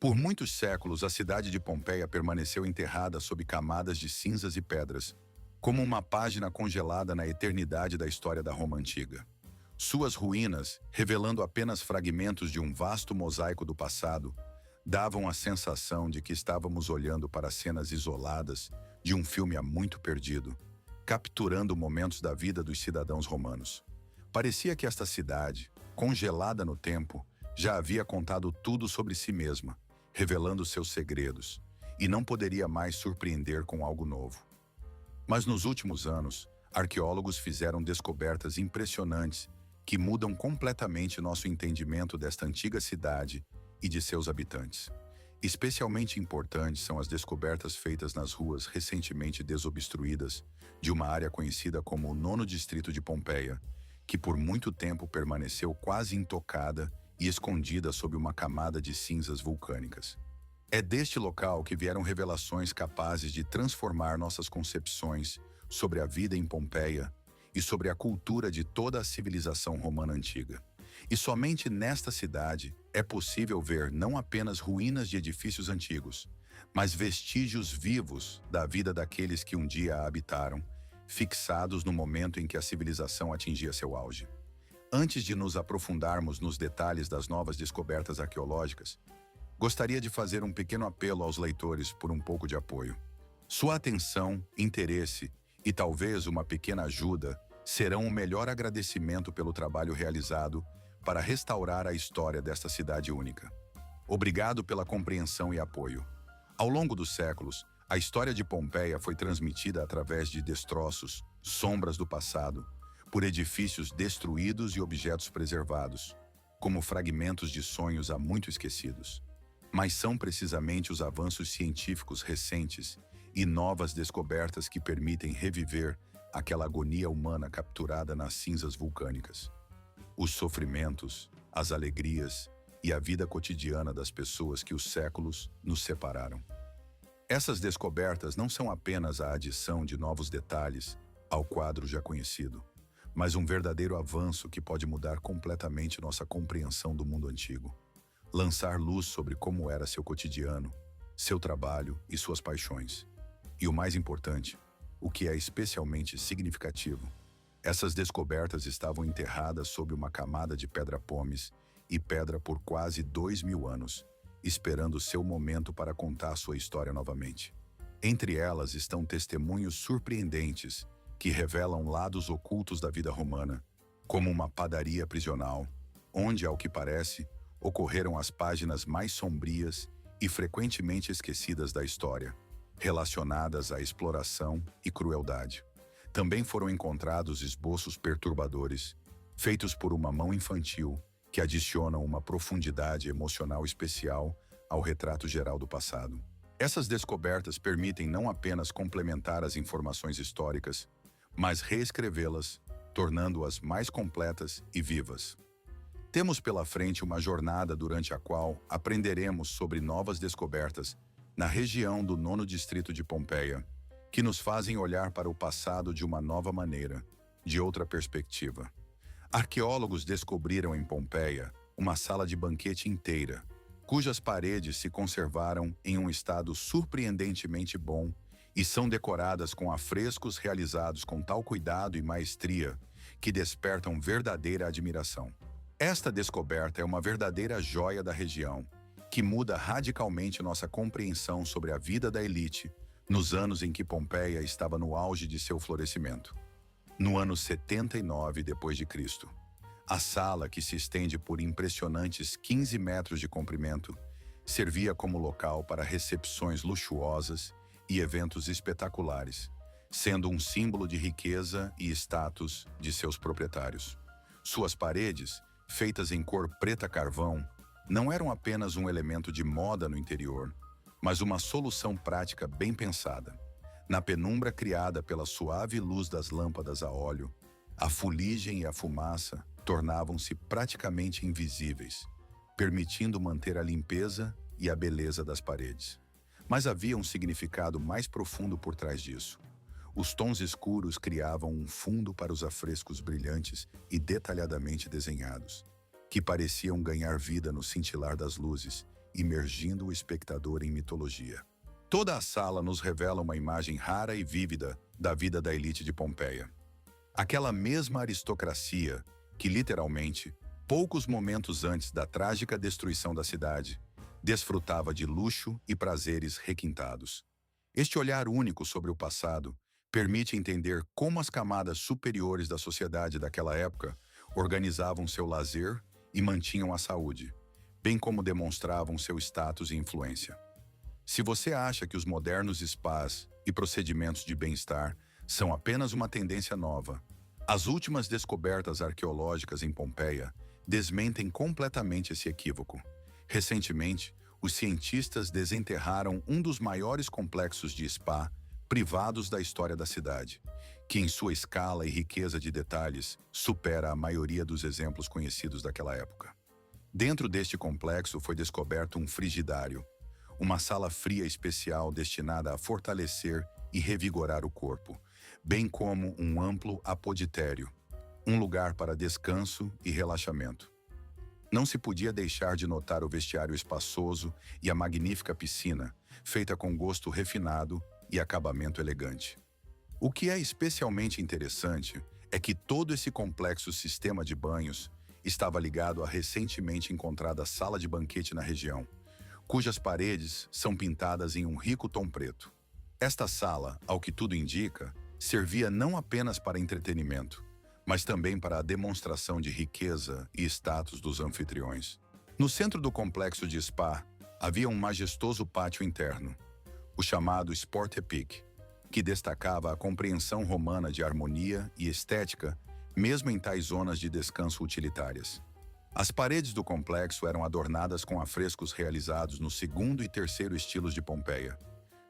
Por muitos séculos, a cidade de Pompeia permaneceu enterrada sob camadas de cinzas e pedras, como uma página congelada na eternidade da história da Roma antiga. Suas ruínas, revelando apenas fragmentos de um vasto mosaico do passado, davam a sensação de que estávamos olhando para cenas isoladas de um filme há muito perdido, capturando momentos da vida dos cidadãos romanos. Parecia que esta cidade, congelada no tempo, já havia contado tudo sobre si mesma, revelando seus segredos, e não poderia mais surpreender com algo novo. Mas nos últimos anos, arqueólogos fizeram descobertas impressionantes que mudam completamente nosso entendimento desta antiga cidade e de seus habitantes. Especialmente importantes são as descobertas feitas nas ruas recentemente desobstruídas de uma área conhecida como o Nono Distrito de Pompeia, que por muito tempo permaneceu quase intocada e escondida sob uma camada de cinzas vulcânicas. É deste local que vieram revelações capazes de transformar nossas concepções sobre a vida em Pompeia e sobre a cultura de toda a civilização romana antiga. E somente nesta cidade é possível ver não apenas ruínas de edifícios antigos, mas vestígios vivos da vida daqueles que um dia a habitaram, fixados no momento em que a civilização atingia seu auge. Antes de nos aprofundarmos nos detalhes das novas descobertas arqueológicas, gostaria de fazer um pequeno apelo aos leitores por um pouco de apoio. Sua atenção, interesse e talvez uma pequena ajuda serão o melhor agradecimento pelo trabalho realizado para restaurar a história desta cidade única. Obrigado pela compreensão e apoio. Ao longo dos séculos, a história de Pompeia foi transmitida através de destroços, sombras do passado, por edifícios destruídos e objetos preservados, como fragmentos de sonhos há muito esquecidos. Mas são precisamente os avanços científicos recentes e novas descobertas que permitem reviver aquela agonia humana capturada nas cinzas vulcânicas. Os sofrimentos, as alegrias e a vida cotidiana das pessoas que os séculos nos separaram. Essas descobertas não são apenas a adição de novos detalhes ao quadro já conhecido, mas um verdadeiro avanço que pode mudar completamente nossa compreensão do mundo antigo. Lançar luz sobre como era seu cotidiano, seu trabalho e suas paixões. E o mais importante, o que é especialmente significativo, essas descobertas estavam enterradas sob uma camada de pedra-pomes e pedra por quase 2000 anos, esperando seu momento para contar sua história novamente. Entre elas estão testemunhos surpreendentes que revelam lados ocultos da vida romana, como uma padaria prisional, onde, ao que parece, ocorreram as páginas mais sombrias e frequentemente esquecidas da história, relacionadas à exploração e crueldade. Também foram encontrados esboços perturbadores, feitos por uma mão infantil, que adicionam uma profundidade emocional especial ao retrato geral do passado. Essas descobertas permitem não apenas complementar as informações históricas, mas reescrevê-las, tornando-as mais completas e vivas. Temos pela frente uma jornada durante a qual aprenderemos sobre novas descobertas na região do Nono Distrito de Pompeia, que nos fazem olhar para o passado de uma nova maneira, de outra perspectiva. Arqueólogos descobriram em Pompeia uma sala de banquete inteira, cujas paredes se conservaram em um estado surpreendentemente bom e são decoradas com afrescos realizados com tal cuidado e maestria que despertam verdadeira admiração. Esta descoberta é uma verdadeira joia da região, que muda radicalmente nossa compreensão sobre a vida da elite nos anos em que Pompeia estava no auge de seu florescimento. No ano 79 d.C., a sala, que se estende por impressionantes 15 metros de comprimento, servia como local para recepções luxuosas e eventos espetaculares, sendo um símbolo de riqueza e status de seus proprietários. Suas paredes, feitas em cor preta carvão, não eram apenas um elemento de moda no interior, mas uma solução prática bem pensada. Na penumbra criada pela suave luz das lâmpadas a óleo, a fuligem e a fumaça tornavam-se praticamente invisíveis, permitindo manter a limpeza e a beleza das paredes. Mas havia um significado mais profundo por trás disso. Os tons escuros criavam um fundo para os afrescos brilhantes e detalhadamente desenhados, que pareciam ganhar vida no cintilar das luzes imergindo o espectador em mitologia. Toda a sala nos revela uma imagem rara e vívida da vida da elite de Pompeia. Aquela mesma aristocracia que, literalmente, poucos momentos antes da trágica destruição da cidade, desfrutava de luxo e prazeres requintados. Este olhar único sobre o passado permite entender como as camadas superiores da sociedade daquela época organizavam seu lazer e mantinham a saúde, bem como demonstravam seu status e influência. Se você acha que os modernos spas e procedimentos de bem-estar são apenas uma tendência nova, as últimas descobertas arqueológicas em Pompeia desmentem completamente esse equívoco. Recentemente, os cientistas desenterraram um dos maiores complexos de spa privados da história da cidade, que em sua escala e riqueza de detalhes supera a maioria dos exemplos conhecidos daquela época. Dentro deste complexo foi descoberto um frigidário, uma sala fria especial destinada a fortalecer e revigorar o corpo, bem como um amplo apoditério, um lugar para descanso e relaxamento. Não se podia deixar de notar o vestiário espaçoso e a magnífica piscina, feita com gosto refinado e acabamento elegante. O que é especialmente interessante é que todo esse complexo sistema de banhos estava ligado à recentemente encontrada sala de banquete na região, cujas paredes são pintadas em um rico tom preto. Esta sala, ao que tudo indica, servia não apenas para entretenimento, mas também para a demonstração de riqueza e status dos anfitriões. No centro do complexo de spa, havia um majestoso pátio interno, o chamado Sportepic, que destacava a compreensão romana de harmonia e estética, mesmo em tais zonas de descanso utilitárias. As paredes do complexo eram adornadas com afrescos realizados no segundo e terceiro estilos de Pompeia,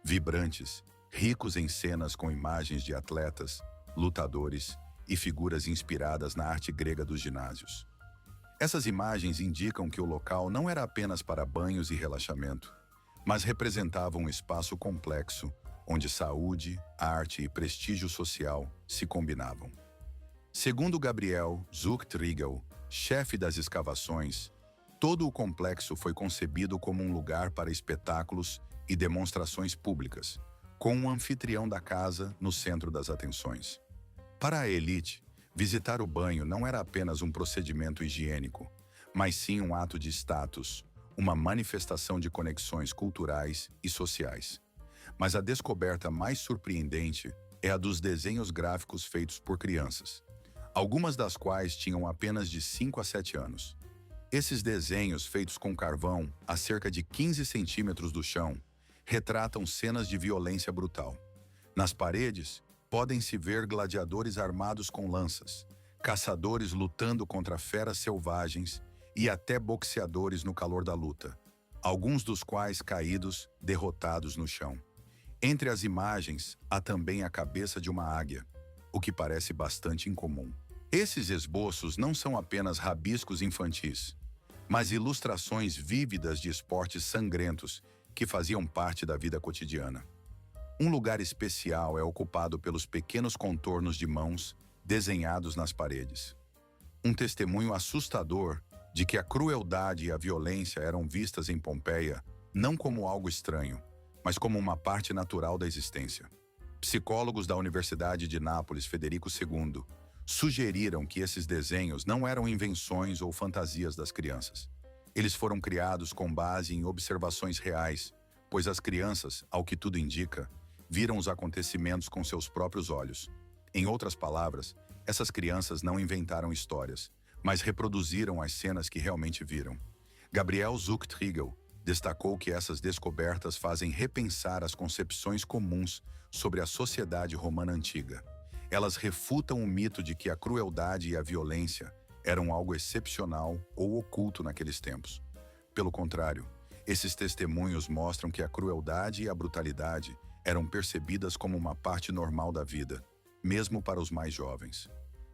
vibrantes, ricos em cenas com imagens de atletas, lutadores e figuras inspiradas na arte grega dos ginásios. Essas imagens indicam que o local não era apenas para banhos e relaxamento, mas representava um espaço complexo onde saúde, arte e prestígio social se combinavam. Segundo Gabriel Zuchtriegel, chefe das escavações, todo o complexo foi concebido como um lugar para espetáculos e demonstrações públicas, com um anfitrião da casa no centro das atenções. Para a elite, visitar o banho não era apenas um procedimento higiênico, mas sim um ato de status, uma manifestação de conexões culturais e sociais. Mas a descoberta mais surpreendente é a dos desenhos gráficos feitos por crianças, algumas das quais tinham apenas de 5 a 7 anos. Esses desenhos, feitos com carvão a cerca de 15 centímetros do chão, retratam cenas de violência brutal. Nas paredes, podem-se ver gladiadores armados com lanças, caçadores lutando contra feras selvagens e até boxeadores no calor da luta, alguns dos quais caídos, derrotados no chão. Entre as imagens, há também a cabeça de uma águia, o que parece bastante incomum. Esses esboços não são apenas rabiscos infantis, mas ilustrações vívidas de esportes sangrentos que faziam parte da vida cotidiana. Um lugar especial é ocupado pelos pequenos contornos de mãos desenhados nas paredes. Um testemunho assustador de que a crueldade e a violência eram vistas em Pompeia não como algo estranho, mas como uma parte natural da existência. Psicólogos da Universidade de Nápoles, Federico II, sugeriram que esses desenhos não eram invenções ou fantasias das crianças. Eles foram criados com base em observações reais, pois as crianças, ao que tudo indica, viram os acontecimentos com seus próprios olhos. Em outras palavras, essas crianças não inventaram histórias, mas reproduziram as cenas que realmente viram. Gabriel Zuchtriegel destacou que essas descobertas fazem repensar as concepções comuns sobre a sociedade romana antiga. Elas refutam o mito de que a crueldade e a violência eram algo excepcional ou oculto naqueles tempos. Pelo contrário, esses testemunhos mostram que a crueldade e a brutalidade eram percebidas como uma parte normal da vida, mesmo para os mais jovens.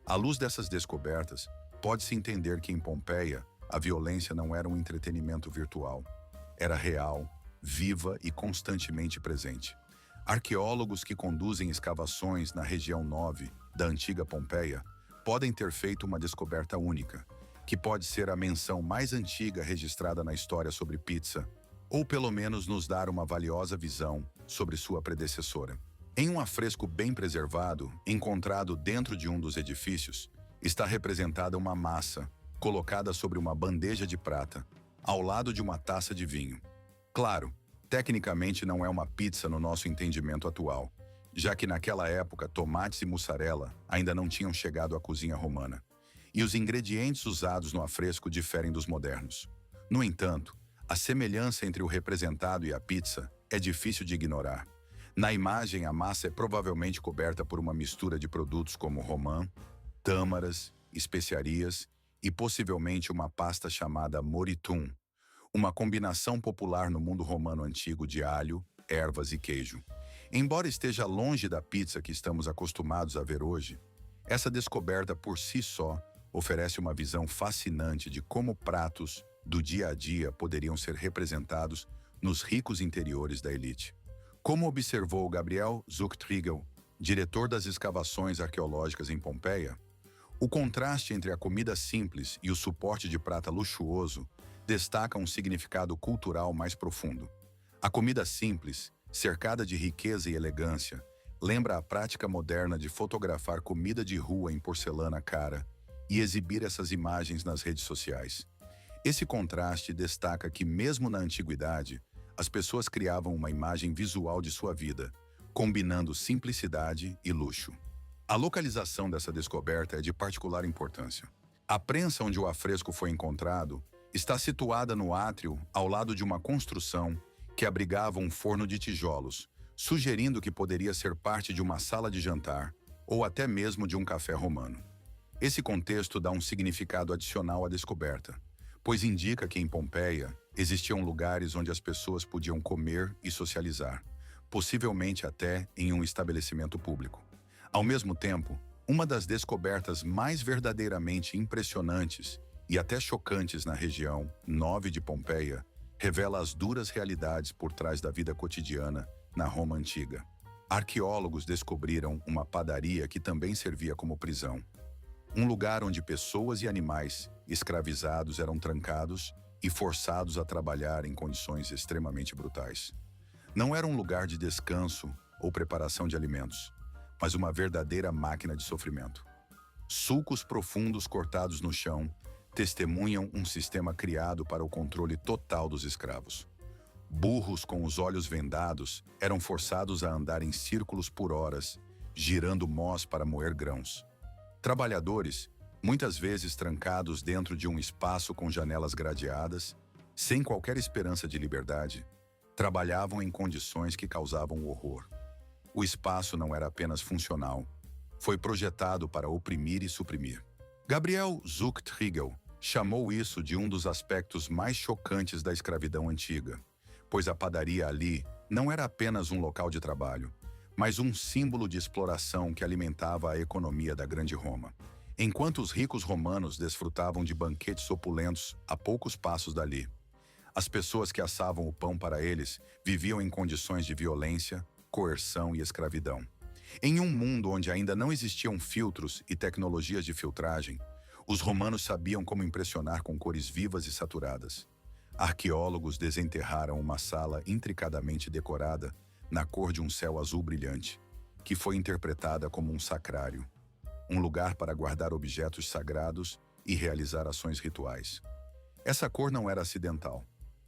À luz dessas descobertas, pode-se entender que em Pompeia, a violência não era um entretenimento virtual. Era real, viva e constantemente presente. Arqueólogos que conduzem escavações na região 9 da antiga Pompeia podem ter feito uma descoberta única, que pode ser a menção mais antiga registrada na história sobre pizza, ou pelo menos nos dar uma valiosa visão sobre sua predecessora. Em um afresco bem preservado, encontrado dentro de um dos edifícios, está representada uma massa, colocada sobre uma bandeja de prata, ao lado de uma taça de vinho. Claro, tecnicamente não é uma pizza no nosso entendimento atual, já que naquela época tomates e mussarela ainda não tinham chegado à cozinha romana, e os ingredientes usados no afresco diferem dos modernos. No entanto, a semelhança entre o representado e a pizza é difícil de ignorar. Na imagem, a massa é provavelmente coberta por uma mistura de produtos como romã, tâmaras, especiarias e possivelmente uma pasta chamada moritum, uma combinação popular no mundo romano antigo de alho, ervas e queijo. Embora esteja longe da pizza que estamos acostumados a ver hoje, essa descoberta por si só oferece uma visão fascinante de como pratos do dia a dia poderiam ser representados nos ricos interiores da elite. Como observou Gabriel Zuchtriegel, diretor das escavações arqueológicas em Pompeia, o contraste entre a comida simples e o suporte de prata luxuoso destaca um significado cultural mais profundo. A comida simples, cercada de riqueza e elegância, lembra a prática moderna de fotografar comida de rua em porcelana cara e exibir essas imagens nas redes sociais. Esse contraste destaca que, mesmo na antiguidade, as pessoas criavam uma imagem visual de sua vida, combinando simplicidade e luxo. A localização dessa descoberta é de particular importância. A prensa onde o afresco foi encontrado está situada no átrio ao lado de uma construção que abrigava um forno de tijolos, sugerindo que poderia ser parte de uma sala de jantar ou até mesmo de um café romano. Esse contexto dá um significado adicional à descoberta, pois indica que em Pompeia existiam lugares onde as pessoas podiam comer e socializar, possivelmente até em um estabelecimento público. Ao mesmo tempo, uma das descobertas mais verdadeiramente impressionantes e até chocantes na região 9 de Pompeia revela as duras realidades por trás da vida cotidiana na Roma antiga. Arqueólogos descobriram uma padaria que também servia como prisão, um lugar onde pessoas e animais escravizados eram trancados e forçados a trabalhar em condições extremamente brutais. Não era um lugar de descanso ou preparação de alimentos, mas uma verdadeira máquina de sofrimento. Sulcos profundos cortados no chão testemunham um sistema criado para o controle total dos escravos. Burros com os olhos vendados eram forçados a andar em círculos por horas, girando mós para moer grãos. Trabalhadores, muitas vezes trancados dentro de um espaço com janelas gradeadas, sem qualquer esperança de liberdade, trabalhavam em condições que causavam horror. O espaço não era apenas funcional, foi projetado para oprimir e suprimir. Gabriel Zuchtriegel chamou isso de um dos aspectos mais chocantes da escravidão antiga, pois a padaria ali não era apenas um local de trabalho, mas um símbolo de exploração que alimentava a economia da Grande Roma. Enquanto os ricos romanos desfrutavam de banquetes opulentos a poucos passos dali, as pessoas que assavam o pão para eles viviam em condições de violência, coerção e escravidão. Em um mundo onde ainda não existiam filtros e tecnologias de filtragem, os romanos sabiam como impressionar com cores vivas e saturadas. Arqueólogos desenterraram uma sala intricadamente decorada na cor de um céu azul brilhante, que foi interpretada como um sacrário, um lugar para guardar objetos sagrados e realizar ações rituais. Essa cor não era acidental.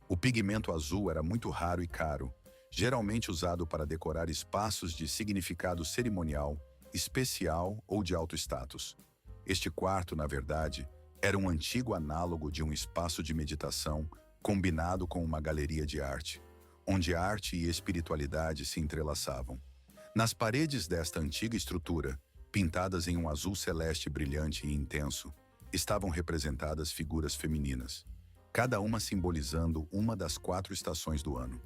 O pigmento azul era muito raro e caro, geralmente usado para decorar espaços de significado cerimonial, especial ou de alto status. Este quarto, na verdade, era um antigo análogo de um espaço de meditação combinado com uma galeria de arte, onde arte e espiritualidade se entrelaçavam. Nas paredes desta antiga estrutura, pintadas em um azul celeste brilhante e intenso, estavam representadas figuras femininas, cada uma simbolizando uma das 4 estações do ano.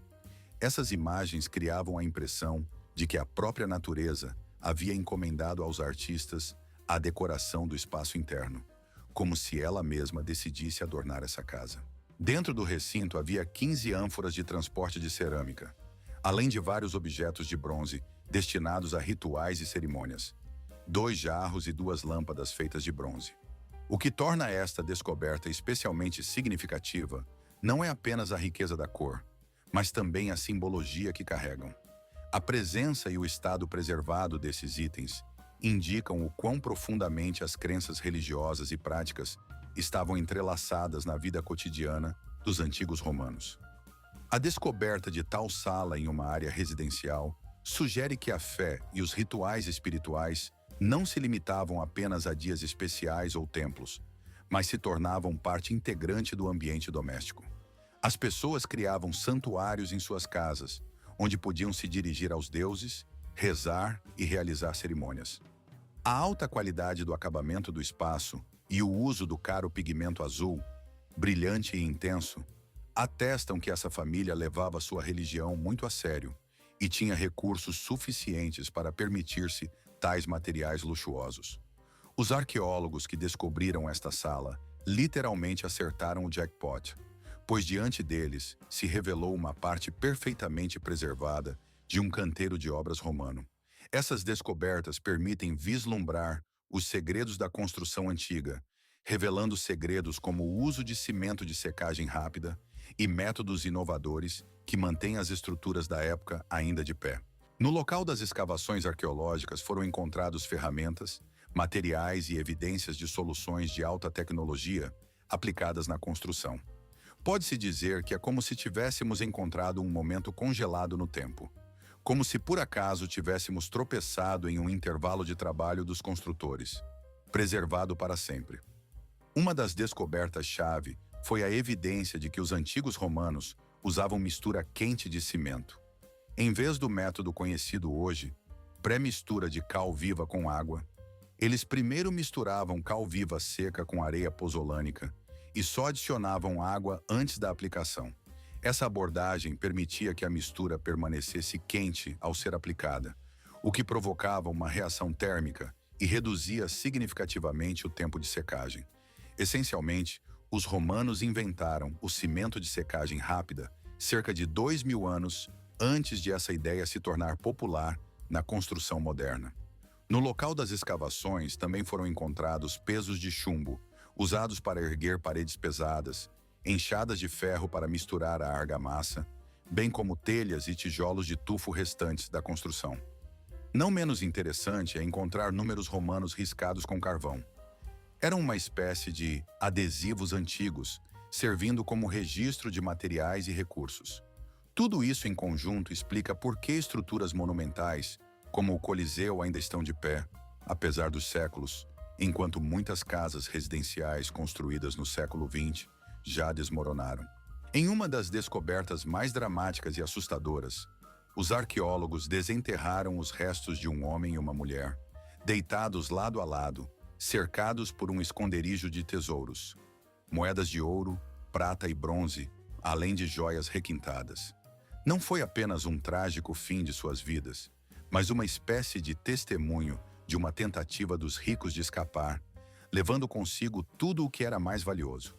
Essas imagens criavam a impressão de que a própria natureza havia encomendado aos artistas a decoração do espaço interno, como se ela mesma decidisse adornar essa casa. Dentro do recinto havia 15 ânforas de transporte de cerâmica, além de vários objetos de bronze destinados a rituais e cerimônias, 2 jarros e 2 lâmpadas feitas de bronze. O que torna esta descoberta especialmente significativa não é apenas a riqueza da cor, mas também a simbologia que carregam. A presença e o estado preservado desses itens indicam o quão profundamente as crenças religiosas e práticas estavam entrelaçadas na vida cotidiana dos antigos romanos. A descoberta de tal sala em uma área residencial sugere que a fé e os rituais espirituais não se limitavam apenas a dias especiais ou templos, mas se tornavam parte integrante do ambiente doméstico. As pessoas criavam santuários em suas casas, onde podiam se dirigir aos deuses, rezar e realizar cerimônias. A alta qualidade do acabamento do espaço e o uso do caro pigmento azul, brilhante e intenso, atestam que essa família levava sua religião muito a sério e tinha recursos suficientes para permitir-se tais materiais luxuosos. Os arqueólogos que descobriram esta sala literalmente acertaram o jackpot, pois diante deles se revelou uma parte perfeitamente preservada de um canteiro de obras romano. Essas descobertas permitem vislumbrar os segredos da construção antiga, revelando segredos como o uso de cimento de secagem rápida e métodos inovadores que mantêm as estruturas da época ainda de pé. No local das escavações arqueológicas foram encontrados ferramentas, materiais e evidências de soluções de alta tecnologia aplicadas na construção. Pode-se dizer que é como se tivéssemos encontrado um momento congelado no tempo, como se por acaso tivéssemos tropeçado em um intervalo de trabalho dos construtores, preservado para sempre. Uma das descobertas-chave foi a evidência de que os antigos romanos usavam mistura quente de cimento. Em vez do método conhecido hoje, pré-mistura de cal viva com água, eles primeiro misturavam cal viva seca com areia pozzolânica e só adicionavam água antes da aplicação. Essa abordagem permitia que a mistura permanecesse quente ao ser aplicada, o que provocava uma reação térmica e reduzia significativamente o tempo de secagem. Essencialmente, os romanos inventaram o cimento de secagem rápida cerca de 2000 anos antes de essa ideia se tornar popular na construção moderna. No local das escavações também foram encontrados pesos de chumbo, usados para erguer paredes pesadas, enxadas de ferro para misturar a argamassa, bem como telhas e tijolos de tufo restantes da construção. Não menos interessante é encontrar números romanos riscados com carvão. Eram uma espécie de adesivos antigos, servindo como registro de materiais e recursos. Tudo isso em conjunto explica por que estruturas monumentais, como o Coliseu, ainda estão de pé, apesar dos séculos, enquanto muitas casas residenciais construídas no século XX já desmoronaram. Em uma das descobertas mais dramáticas e assustadoras, os arqueólogos desenterraram os restos de um homem e uma mulher, deitados lado a lado, cercados por um esconderijo de tesouros, moedas de ouro, prata e bronze, além de joias requintadas. Não foi apenas um trágico fim de suas vidas, mas uma espécie de testemunho de uma tentativa dos ricos de escapar, levando consigo tudo o que era mais valioso.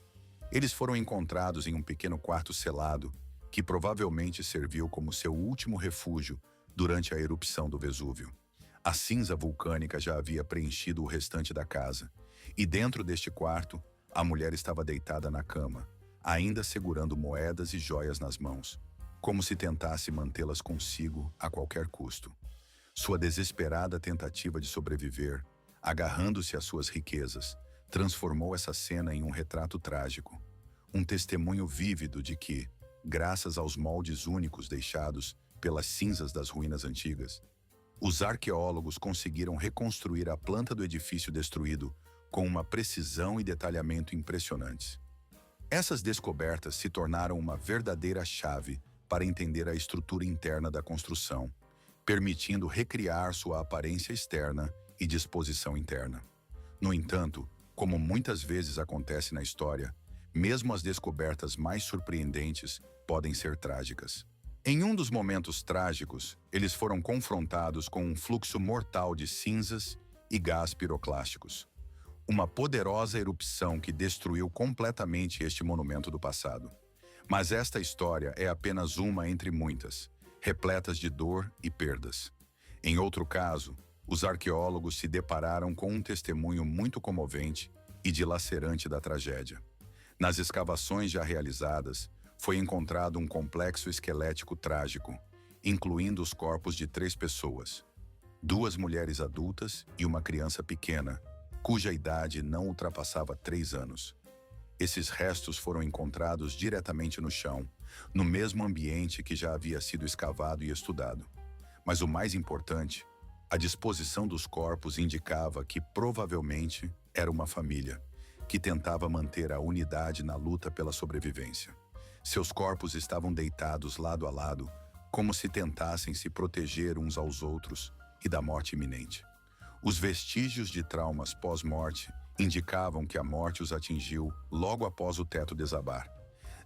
Eles foram encontrados em um pequeno quarto selado, que provavelmente serviu como seu último refúgio durante a erupção do Vesúvio. A cinza vulcânica já havia preenchido o restante da casa, e dentro deste quarto, a mulher estava deitada na cama, ainda segurando moedas e joias nas mãos, como se tentasse mantê-las consigo a qualquer custo. Sua desesperada tentativa de sobreviver, agarrando-se às suas riquezas, transformou essa cena em um retrato trágico, um testemunho vívido de que, graças aos moldes únicos deixados pelas cinzas das ruínas antigas, os arqueólogos conseguiram reconstruir a planta do edifício destruído com uma precisão e detalhamento impressionantes. Essas descobertas se tornaram uma verdadeira chave para entender a estrutura interna da construção, permitindo recriar sua aparência externa e disposição interna. No entanto, como muitas vezes acontece na história, mesmo as descobertas mais surpreendentes podem ser trágicas. Em um dos momentos trágicos, eles foram confrontados com um fluxo mortal de cinzas e gás piroclásticos. Uma poderosa erupção que destruiu completamente este monumento do passado. Mas esta história é apenas uma entre muitas, repletas de dor e perdas. Em outro caso, os arqueólogos se depararam com um testemunho muito comovente e dilacerante da tragédia. Nas escavações já realizadas, foi encontrado um complexo esquelético trágico, incluindo os corpos de 3 pessoas, 2 mulheres adultas e uma criança pequena, cuja idade não ultrapassava 3 anos. Esses restos foram encontrados diretamente no chão, no mesmo ambiente que já havia sido escavado e estudado. Mas o mais importante, a disposição dos corpos indicava que provavelmente era uma família, que tentava manter a unidade na luta pela sobrevivência. Seus corpos estavam deitados lado a lado, como se tentassem se proteger uns aos outros e da morte iminente. Os vestígios de traumas pós-morte indicavam que a morte os atingiu logo após o teto desabar,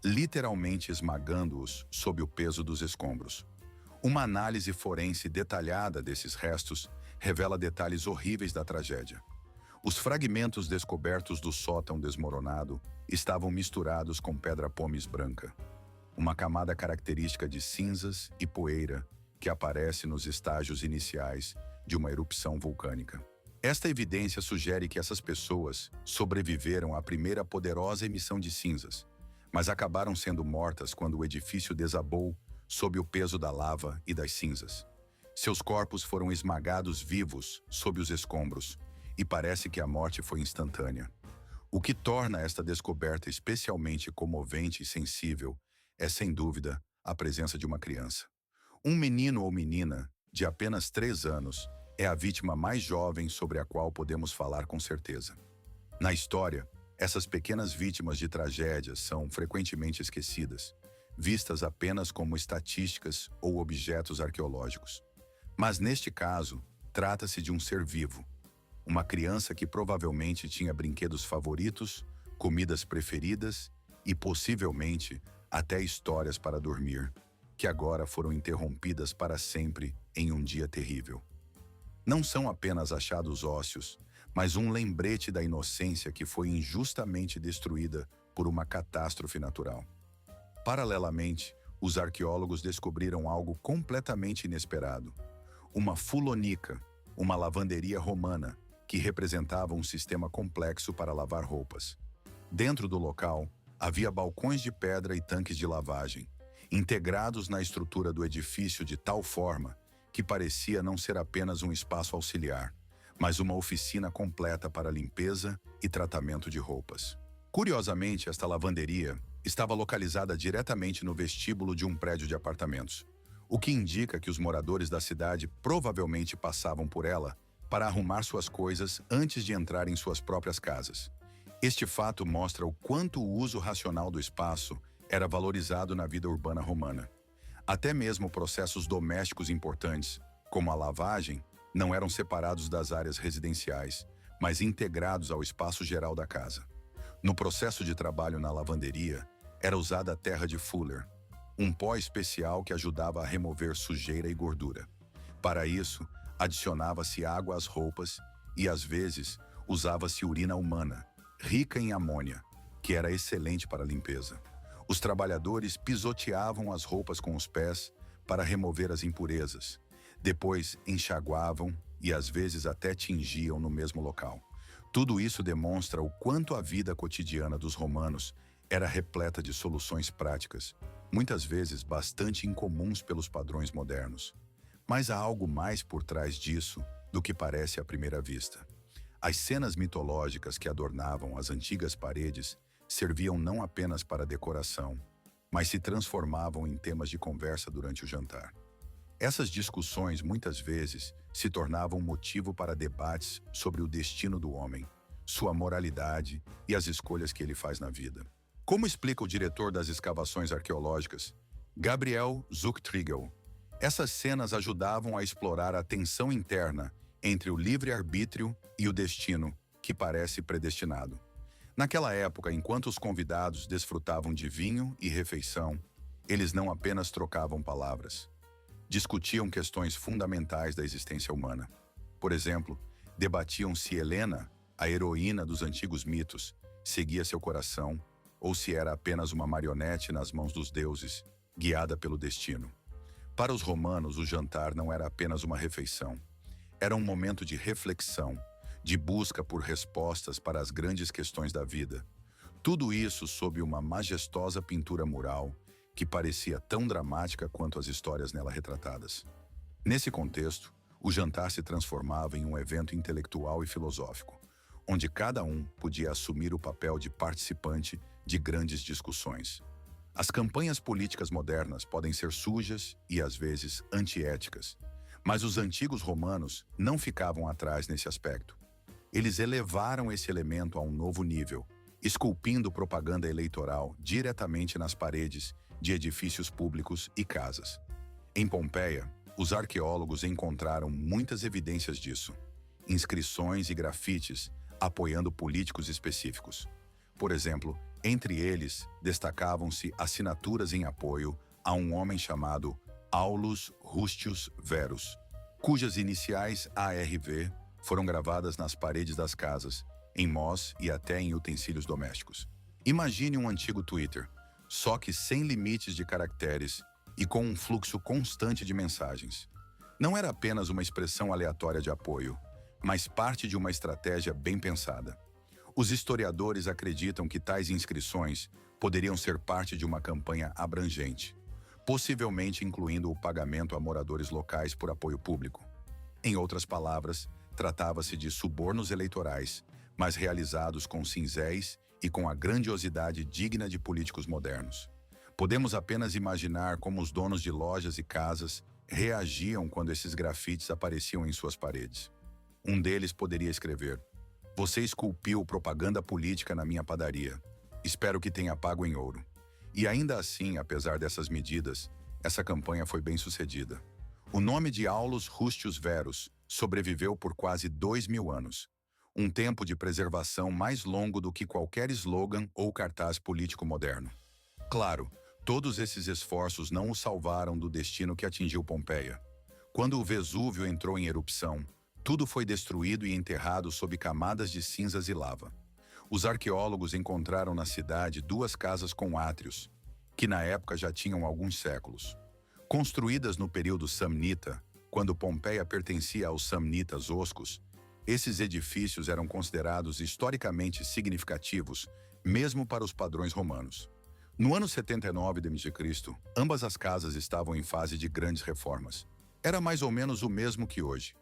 literalmente esmagando-os sob o peso dos escombros. Uma análise forense detalhada desses restos revela detalhes horríveis da tragédia. Os fragmentos descobertos do sótão desmoronado estavam misturados com pedra pómez branca, uma camada característica de cinzas e poeira que aparece nos estágios iniciais de uma erupção vulcânica. Esta evidência sugere que essas pessoas sobreviveram à primeira poderosa emissão de cinzas, mas acabaram sendo mortas quando o edifício desabou sob o peso da lava e das cinzas. Seus corpos foram esmagados vivos sob os escombros, e parece que a morte foi instantânea. O que torna esta descoberta especialmente comovente e sensível é, sem dúvida, a presença de uma criança. Um menino ou menina, de apenas 3 anos, é a vítima mais jovem sobre a qual podemos falar com certeza. Na história, essas pequenas vítimas de tragédias são frequentemente esquecidas, vistas apenas como estatísticas ou objetos arqueológicos. Mas neste caso, trata-se de um ser vivo, uma criança que provavelmente tinha brinquedos favoritos, comidas preferidas e possivelmente até histórias para dormir, que agora foram interrompidas para sempre em um dia terrível. Não são apenas achados ósseos, mas um lembrete da inocência que foi injustamente destruída por uma catástrofe natural. Paralelamente, os arqueólogos descobriram algo completamente inesperado: uma fulonica, uma lavanderia romana, que representava um sistema complexo para lavar roupas. Dentro do local, havia balcões de pedra e tanques de lavagem, integrados na estrutura do edifício de tal forma que parecia não ser apenas um espaço auxiliar, mas uma oficina completa para limpeza e tratamento de roupas. Curiosamente, esta lavanderia estava localizada diretamente no vestíbulo de um prédio de apartamentos, o que indica que os moradores da cidade provavelmente passavam por ela para arrumar suas coisas antes de entrar em suas próprias casas. Este fato mostra o quanto o uso racional do espaço era valorizado na vida urbana romana. Até mesmo processos domésticos importantes, como a lavagem, não eram separados das áreas residenciais, mas integrados ao espaço geral da casa. No processo de trabalho na lavanderia, era usada a terra de Fuller, um pó especial que ajudava a remover sujeira e gordura. Para isso, adicionava-se água às roupas e, às vezes, usava-se urina humana, rica em amônia, que era excelente para a limpeza. Os trabalhadores pisoteavam as roupas com os pés para remover as impurezas. Depois enxaguavam e, às vezes, até tingiam no mesmo local. Tudo isso demonstra o quanto a vida cotidiana dos romanos era repleta de soluções práticas, muitas vezes bastante incomuns pelos padrões modernos. Mas há algo mais por trás disso do que parece à primeira vista. As cenas mitológicas que adornavam as antigas paredes serviam não apenas para decoração, mas se transformavam em temas de conversa durante o jantar. Essas discussões muitas vezes se tornavam motivo para debates sobre o destino do homem, sua moralidade e as escolhas que ele faz na vida. Como explica o diretor das escavações arqueológicas, Gabriel Zuchtriegel, essas cenas ajudavam a explorar a tensão interna entre o livre-arbítrio e o destino, que parece predestinado. Naquela época, enquanto os convidados desfrutavam de vinho e refeição, eles não apenas trocavam palavras. Discutiam questões fundamentais da existência humana. Por exemplo, debatiam se Helena, a heroína dos antigos mitos, seguia seu coração ou se era apenas uma marionete nas mãos dos deuses, guiada pelo destino. Para os romanos, o jantar não era apenas uma refeição. Era um momento de reflexão, de busca por respostas para as grandes questões da vida. Tudo isso sob uma majestosa pintura mural que parecia tão dramática quanto as histórias nela retratadas. Nesse contexto, o jantar se transformava em um evento intelectual e filosófico, onde cada um podia assumir o papel de participante de grandes discussões. As campanhas políticas modernas podem ser sujas e, às vezes, antiéticas, mas os antigos romanos não ficavam atrás nesse aspecto. Eles elevaram esse elemento a um novo nível, esculpindo propaganda eleitoral diretamente nas paredes de edifícios públicos e casas. Em Pompeia, os arqueólogos encontraram muitas evidências disso, inscrições e grafites apoiando políticos específicos. Por exemplo, entre eles destacavam-se assinaturas em apoio a um homem chamado Aulus Rustius Verus, cujas iniciais ARV foram gravadas nas paredes das casas, em mós e até em utensílios domésticos. Imagine um antigo Twitter, só que sem limites de caracteres e com um fluxo constante de mensagens. Não era apenas uma expressão aleatória de apoio, mas parte de uma estratégia bem pensada. Os historiadores acreditam que tais inscrições poderiam ser parte de uma campanha abrangente, possivelmente incluindo o pagamento a moradores locais por apoio público. Em outras palavras, tratava-se de subornos eleitorais, mas realizados com cinzéis e com a grandiosidade digna de políticos modernos. Podemos apenas imaginar como os donos de lojas e casas reagiam quando esses grafites apareciam em suas paredes. Um deles poderia escrever: "Você esculpiu propaganda política na minha padaria. Espero que tenha pago em ouro." E ainda assim, apesar dessas medidas, essa campanha foi bem sucedida. O nome de Aulus Rustius Verus sobreviveu por quase 2000 anos, um tempo de preservação mais longo do que qualquer slogan ou cartaz político moderno. Claro, todos esses esforços não o salvaram do destino que atingiu Pompeia. Quando o Vesúvio entrou em erupção, tudo foi destruído e enterrado sob camadas de cinzas e lava. Os arqueólogos encontraram na cidade 2 casas com átrios, que na época já tinham alguns séculos. Construídas no período samnita, quando Pompeia pertencia aos samnitas oscos, esses edifícios eram considerados historicamente significativos, mesmo para os padrões romanos. No ano 79 d.C., ambas as casas estavam em fase de grandes reformas. Era mais ou menos o mesmo que hoje.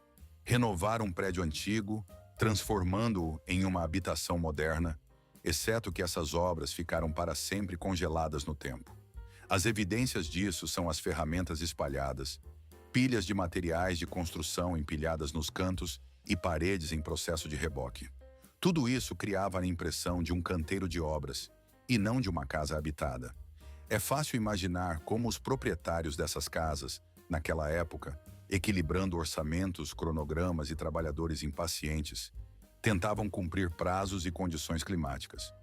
Renovar um prédio antigo, transformando-o em uma habitação moderna, exceto que essas obras ficaram para sempre congeladas no tempo. As evidências disso são as ferramentas espalhadas, pilhas de materiais de construção empilhadas nos cantos e paredes em processo de reboque. Tudo isso criava a impressão de um canteiro de obras, e não de uma casa habitada. É fácil imaginar como os proprietários dessas casas, naquela época, equilibrando orçamentos, cronogramas e trabalhadores impacientes, tentavam cumprir prazos e condições climáticas.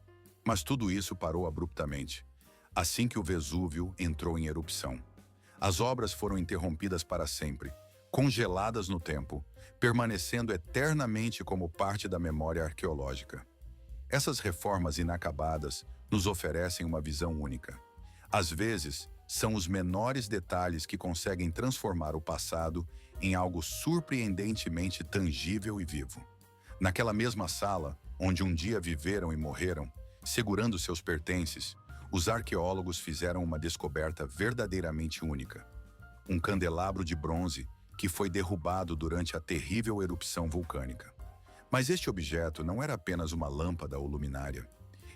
Mas tudo isso parou abruptamente, assim que o Vesúvio entrou em erupção. As obras foram interrompidas para sempre, congeladas no tempo, permanecendo eternamente como parte da memória arqueológica. Essas reformas inacabadas nos oferecem uma visão única. Às vezes, são os menores detalhes que conseguem transformar o passado em algo surpreendentemente tangível e vivo. Naquela mesma sala, onde um dia viveram e morreram, segurando seus pertences, os arqueólogos fizeram uma descoberta verdadeiramente única. Um candelabro de bronze que foi derrubado durante a terrível erupção vulcânica. Mas este objeto não era apenas uma lâmpada ou luminária.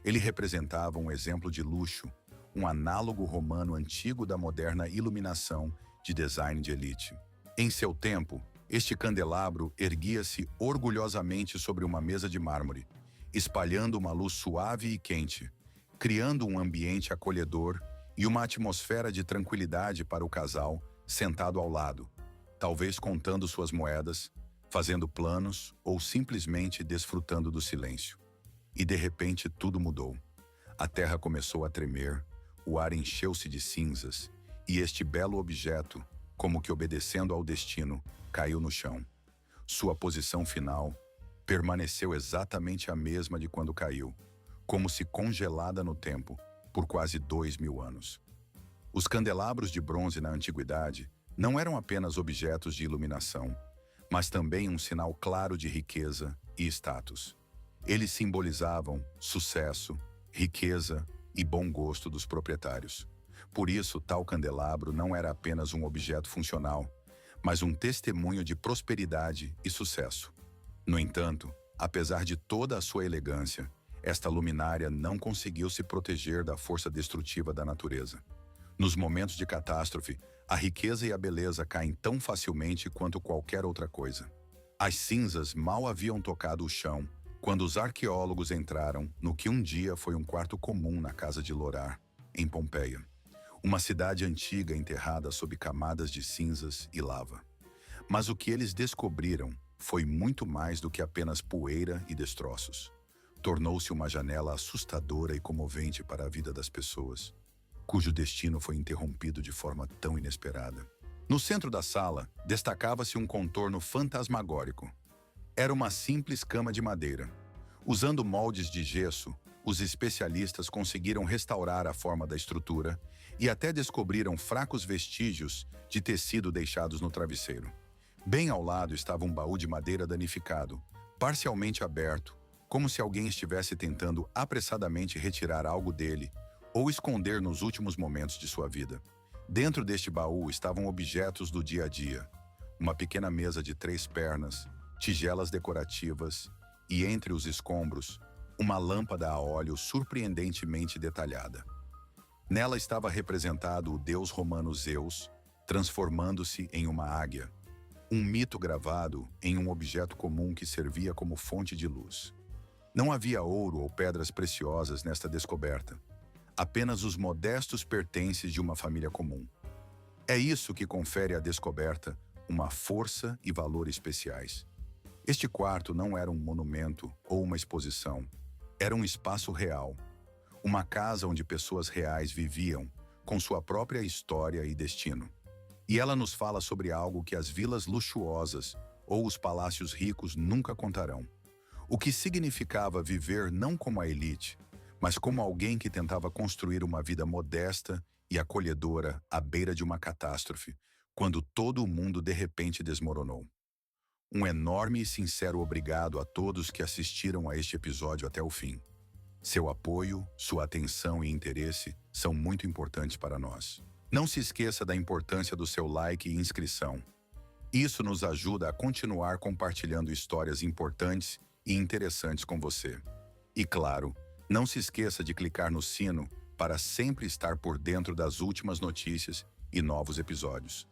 Ele representava um exemplo de luxo, um análogo romano antigo da moderna iluminação de design de elite. Em seu tempo, este candelabro erguia-se orgulhosamente sobre uma mesa de mármore, espalhando uma luz suave e quente, criando um ambiente acolhedor e uma atmosfera de tranquilidade para o casal sentado ao lado, talvez contando suas moedas, fazendo planos ou simplesmente desfrutando do silêncio. E de repente tudo mudou. A terra começou a tremer, o ar encheu-se de cinzas, e este belo objeto, como que obedecendo ao destino, caiu no chão. Sua posição final permaneceu exatamente a mesma de quando caiu, como se congelada no tempo por quase 2000 anos. Os candelabros de bronze na antiguidade não eram apenas objetos de iluminação, mas também um sinal claro de riqueza e status. Eles simbolizavam sucesso, riqueza e bom gosto dos proprietários. Por isso, tal candelabro não era apenas um objeto funcional, mas um testemunho de prosperidade e sucesso. No entanto, apesar de toda a sua elegância, esta luminária não conseguiu se proteger da força destrutiva da natureza. Nos momentos de catástrofe, a riqueza e a beleza caem tão facilmente quanto qualquer outra coisa. As cinzas mal haviam tocado o chão quando os arqueólogos entraram no que um dia foi um quarto comum na casa de Lorar, em Pompeia. Uma cidade antiga enterrada sob camadas de cinzas e lava. Mas o que eles descobriram foi muito mais do que apenas poeira e destroços. Tornou-se uma janela assustadora e comovente para a vida das pessoas, cujo destino foi interrompido de forma tão inesperada. No centro da sala, destacava-se um contorno fantasmagórico. Era uma simples cama de madeira. Usando moldes de gesso, os especialistas conseguiram restaurar a forma da estrutura e até descobriram fracos vestígios de tecido deixados no travesseiro. Bem ao lado estava um baú de madeira danificado, parcialmente aberto, como se alguém estivesse tentando apressadamente retirar algo dele ou esconder nos últimos momentos de sua vida. Dentro deste baú estavam objetos do dia a dia, uma pequena mesa de 3 pernas, tigelas decorativas e, entre os escombros, uma lâmpada a óleo surpreendentemente detalhada. Nela estava representado o deus romano Zeus, transformando-se em uma águia, um mito gravado em um objeto comum que servia como fonte de luz. Não havia ouro ou pedras preciosas nesta descoberta, apenas os modestos pertences de uma família comum. É isso que confere à descoberta uma força e valor especiais. Este quarto não era um monumento ou uma exposição, era um espaço real, uma casa onde pessoas reais viviam, com sua própria história e destino. E ela nos fala sobre algo que as vilas luxuosas ou os palácios ricos nunca contarão. O que significava viver não como a elite, mas como alguém que tentava construir uma vida modesta e acolhedora à beira de uma catástrofe, quando todo o mundo de repente desmoronou. Um enorme e sincero obrigado a todos que assistiram a este episódio até o fim. Seu apoio, sua atenção e interesse são muito importantes para nós. Não se esqueça da importância do seu like e inscrição. Isso nos ajuda a continuar compartilhando histórias importantes e interessantes com você. E claro, não se esqueça de clicar no sino para sempre estar por dentro das últimas notícias e novos episódios.